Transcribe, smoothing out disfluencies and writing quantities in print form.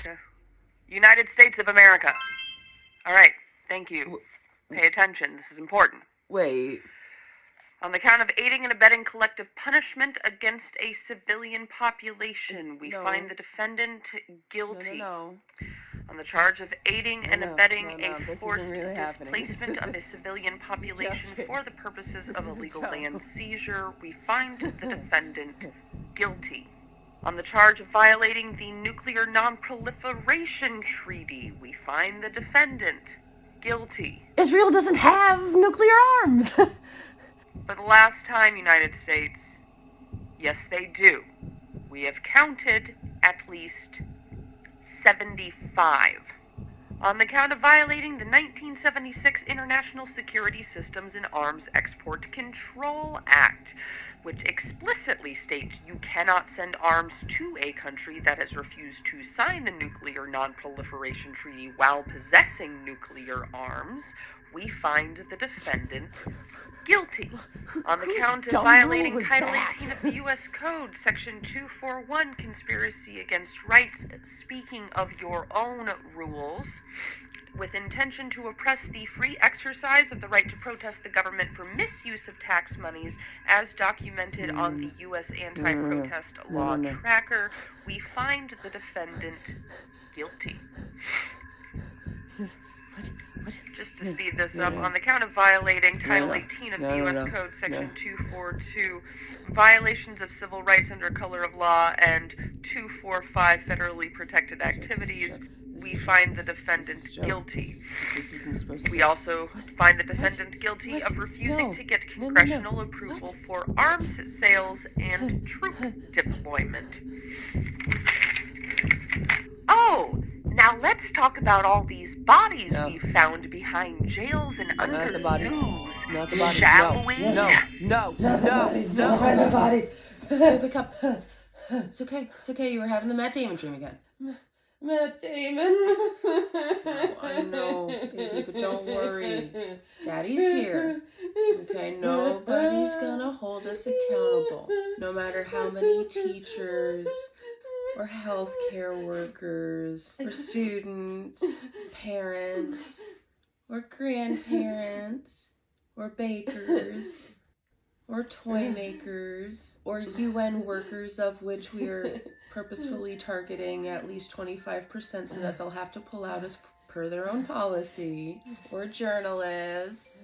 America. United States of America. All right, thank you. Pay attention, this is important. Wait. On the count of aiding and abetting collective punishment against a civilian population, we find the defendant guilty. No. On the charge of aiding and abetting a forced displacement of a civilian population for the purposes of illegal land seizure, we find the defendant guilty. On the charge of violating the Nuclear Non-Proliferation Treaty, we find the defendant guilty. Israel doesn't have nuclear arms! For the last time, United States, yes, they do. We have counted at least 75. On the count of violating the 1976 International Security Systems and Arms Export Control Act, which explicitly states you cannot send arms to a country that has refused to sign the Nuclear Non-Proliferation Treaty while possessing nuclear arms, we find the defendant guilty. On the count of violating Title 18 of the U.S. Code, Section 241, conspiracy against rights, speaking of your own rules, with intention to oppress the free exercise of the right to protest the government for misuse of tax monies, as documented on the U.S. Anti-Protest Law Tracker, we find the defendant guilty. Just to speed this up, on the count of violating Title 18 of the U.S. Code, Section 242, violations of civil rights under color of law, and 245 federally protected activities, we find the defendant guilty. We also find the defendant guilty of refusing to get congressional approval for arms sales and troop deployment. Oh! Now let's talk about all these bodies we found behind jails and under zoos. Not the bodies. Shall we? No. Don't find the bodies. Wake up. It's okay. You were having the Matt Damon dream again. Matt Damon. I know, baby, but don't worry. Daddy's here. Okay, nobody's gonna hold us accountable. No matter how many teachers or healthcare workers, or students, parents, or grandparents, or bakers, or toy makers, or UN workers, of which we are purposefully targeting at least 25% so that they'll have to pull out as per their own policy, or journalists,